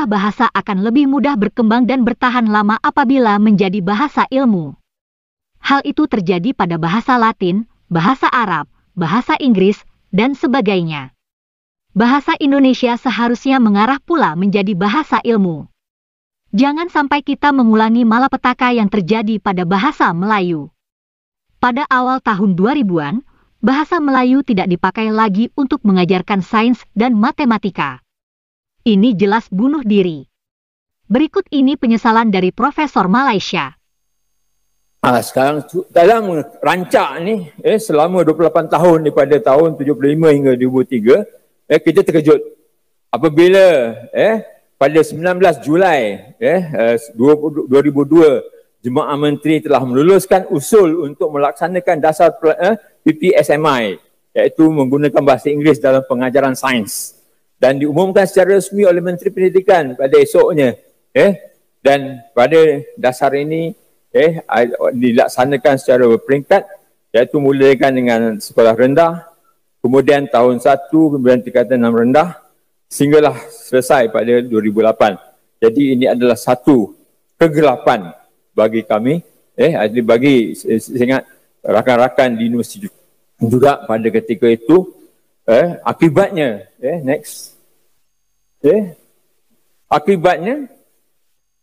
sebuah bahasa akan lebih mudah berkembang dan bertahan lama apabila menjadi bahasa ilmu. Hal itu terjadi pada bahasa Latin, bahasa Arab, bahasa Inggris, dan sebagainya. Bahasa Indonesia seharusnya mengarah pula menjadi bahasa ilmu. Jangan sampai kita mengulangi malapetaka yang terjadi pada bahasa Melayu. Pada awal tahun 2000-an, bahasa Melayu tidak dipakai lagi untuk mengajarkan sains dan matematika. Ini jelas bunuh diri. Berikut ini penyesalan dari Profesor Malaysia. Sekarang dalam rancak ni, selama 28 tahun daripada tahun 75 hingga 2003, kita terkejut apabila pada 19 Julai 2002 Jemaah Menteri telah meluluskan usul untuk melaksanakan dasar PPSMI, iaitu menggunakan bahasa Inggeris dalam pengajaran sains, dan diumumkan secara resmi oleh Menteri Pendidikan pada esoknya. Dan pada dasar ini dilaksanakan secara berperingkat, iaitu mulakan dengan sekolah rendah, kemudian tahun 1, kemudian tingkatan 6 rendah, sehinggalah selesai pada 2008. Jadi ini adalah satu kegelapan bagi kami, bagi saya ingat rakan-rakan di universiti juga pada ketika itu. Akibatnya, akibatnya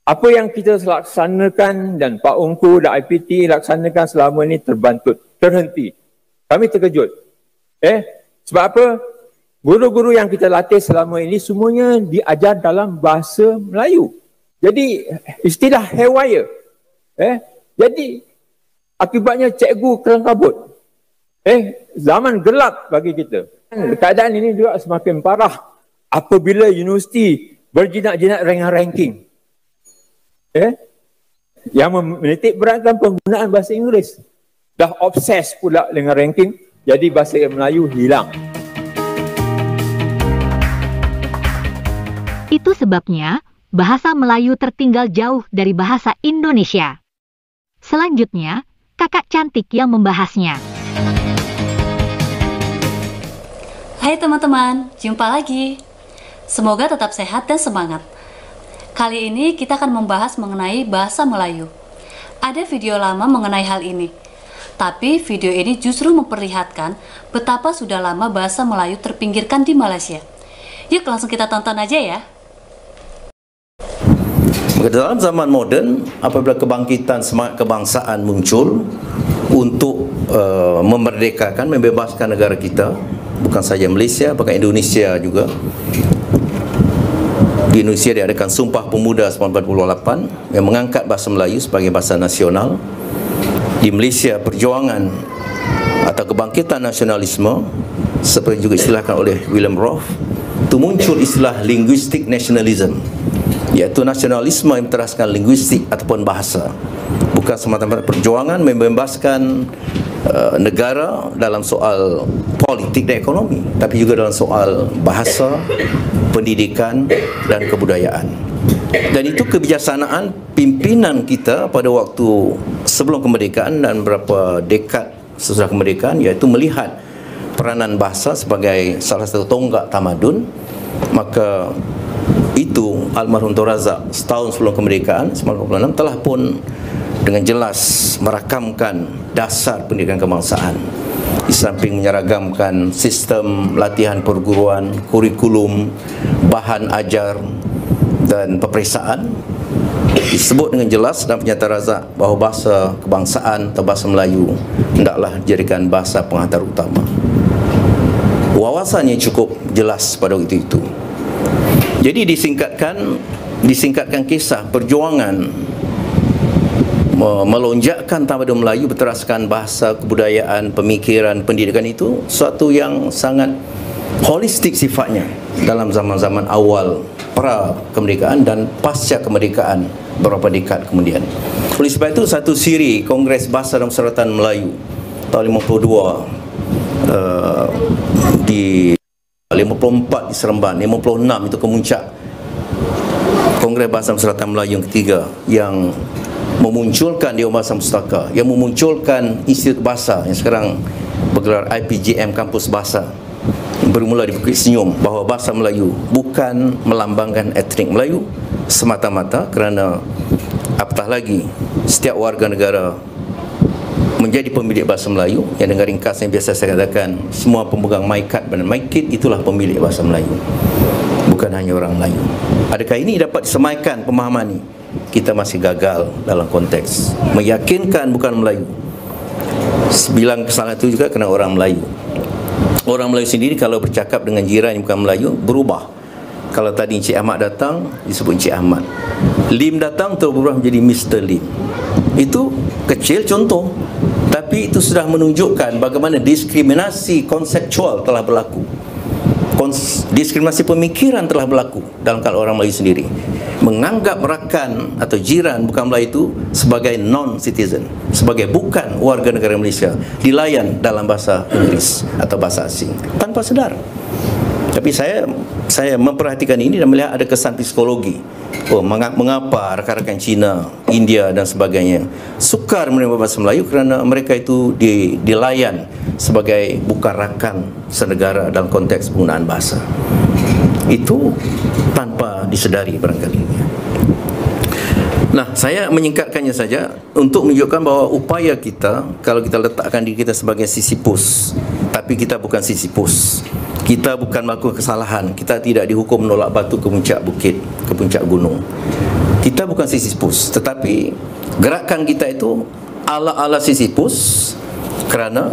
apa yang kita laksanakan dan Pak Ungku dan IPT laksanakan selama ini terbantut, terhenti. Kami terkejut. Sebab apa? Guru-guru yang kita latih selama ini semuanya diajar dalam bahasa Melayu. Jadi istilah haywire. Jadi akibatnya cikgu kelang kabut. Zaman gelap bagi kita. Keadaan ini juga semakin parah apabila universiti berjinak-jinak dengan ranking. Yang menitik beratkan penggunaan bahasa Inggeris. Dah obses pula dengan ranking, jadi bahasa Melayu hilang. Itu sebabnya bahasa Melayu tertinggal jauh dari bahasa Indonesia. Selanjutnya, kakak cantik yang membahasnya. Hai teman-teman, jumpa lagi. Semoga tetap sehat dan semangat. Kali ini kita akan membahas mengenai bahasa Melayu. Ada video lama mengenai hal ini, tapi video ini justru memperlihatkan betapa sudah lama bahasa Melayu terpinggirkan di Malaysia. Yuk langsung kita tonton aja ya. Dalam zaman moden, apabila kebangkitan semangat kebangsaan muncul untuk memerdekakan, membebaskan negara kita, bukan saja Malaysia, bahkan Indonesia juga. Di Indonesia diadakan Sumpah Pemuda 1948 yang mengangkat bahasa Melayu sebagai bahasa nasional. Di Malaysia, perjuangan atau kebangkitan nasionalisme, seperti juga istilahkan oleh William Roth, itu muncul istilah linguistic nationalism, iaitu nasionalisme yang berteraskan linguistik ataupun bahasa. Bukan semata-mata perjuangan membebaskan negara dalam soal politik dan ekonomi, tapi juga dalam soal bahasa, pendidikan dan kebudayaan. Dan itu kebijaksanaan pimpinan kita pada waktu sebelum kemerdekaan dan beberapa dekad sesudah kemerdekaan, iaitu melihat peranan bahasa sebagai salah satu tonggak tamadun. Maka itu almarhum Tun Razak setahun sebelum kemerdekaan 1946 telah pun dengan jelas merakamkan dasar pendidikan kebangsaan, di samping menyeragamkan sistem latihan perguruan, kurikulum, bahan ajar dan peperiksaan. Disebut dengan jelas dalam pernyataan Razak bahawa bahasa kebangsaan atau bahasa Melayu hendaklah dijadikan bahasa penghantar utama. Wawasannya cukup jelas pada waktu itu. Jadi disingkatkan kisah perjuangan melonjakkan tamadun Melayu berteraskan bahasa, kebudayaan, pemikiran, pendidikan itu suatu yang sangat holistik sifatnya dalam zaman-zaman awal pra kemerdekaan dan pasca kemerdekaan beberapa dekad kemudian. Oleh sebab itu satu siri Kongres Bahasa dan Perseratan Melayu tahun 52 di 54 di Seremban, 56 itu kemuncak Kongres Bahasa dan Perseratan Melayu yang ketiga, yang memunculkan Dewan Bahasa Pustaka, yang memunculkan Institut Bahasa yang sekarang bergelar IPJM Kampus Bahasa, bermula di Bukit Senyum bahawa bahasa Melayu bukan melambangkan etnik Melayu semata-mata kerana apatah lagi setiap warga negara menjadi pemilik bahasa Melayu, yang dengan ringkas yang biasa saya katakan semua pemegang MyKad dan MyKit itulah pemilik bahasa Melayu, bukan hanya orang Melayu. Adakah ini dapat disemaikan pemahaman ini? Kita masih gagal dalam konteks meyakinkan bukan Melayu. Bilang kesalahan itu juga kena orang Melayu. Orang Melayu sendiri kalau bercakap dengan jiran yang bukan Melayu berubah. Kalau tadi Encik Ahmad datang disebut Encik Ahmad, Lim datang terus berubah menjadi Mr. Lim. Itu kecil contoh, tapi itu sudah menunjukkan bagaimana diskriminasi konseptual telah berlaku, diskriminasi pemikiran telah berlaku dalam kalangan orang Melayu sendiri, menganggap rakan atau jiran bukan Melayu itu sebagai non-citizen, sebagai bukan warga negara Malaysia, dilayan dalam bahasa Inggeris atau bahasa asing tanpa sedar. Tapi saya memperhatikan ini dan melihat ada kesan psikologi. Mengapa rakan-rakan Cina, India dan sebagainya sukar menerima bahasa Melayu? Kerana mereka itu dilayan sebagai bukan rakan senegara dalam konteks penggunaan bahasa. Itu tanpa disedari barangkali. Nah, saya menyingkatkannya saja untuk menunjukkan bahawa upaya kita, kalau kita letakkan diri kita sebagai Sisyphus, tapi kita bukan Sisyphus. Kita bukan melakukan kesalahan. Kita tidak dihukum menolak batu ke puncak bukit, ke puncak gunung. Kita bukan Sisyphus, tetapi gerakan kita itu ala-ala Sisyphus kerana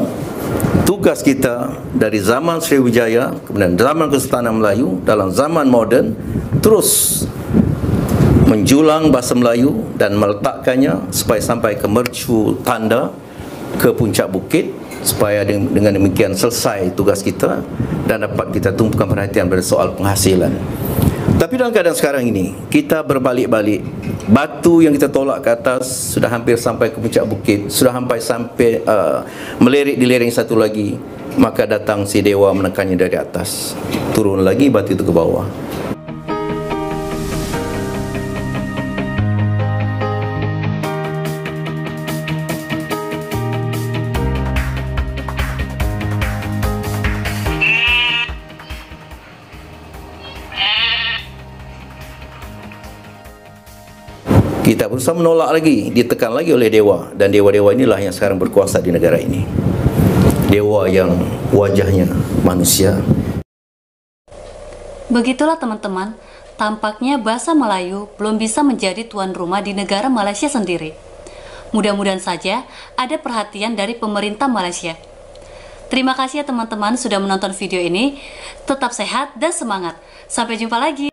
tugas kita dari zaman Sriwijaya, kemudian zaman Kesultanan Melayu, dalam zaman moden, terus menjulang bahasa Melayu dan meletakkannya supaya sampai ke mercu tanda, ke puncak bukit, supaya dengan demikian selesai tugas kita dan dapat kita tumpukan perhatian pada soal penghasilan. Tapi dalam keadaan sekarang ini, kita berbalik-balik. Batu yang kita tolak ke atas sudah hampir sampai ke puncak bukit, sudah sampai melirik di lereng satu lagi, maka datang si dewa menekannya dari atas. Turun lagi batu itu ke bawah. Kita berusaha menolak lagi, ditekan lagi oleh dewa, dan dewa-dewa inilah yang sekarang berkuasa di negara ini. Dewa yang wajahnya manusia. Begitulah teman-teman, tampaknya bahasa Melayu belum bisa menjadi tuan rumah di negara Malaysia sendiri. Mudah-mudahan saja ada perhatian dari pemerintah Malaysia. Terima kasih ya teman-teman sudah menonton video ini. Tetap sehat dan semangat. Sampai jumpa lagi.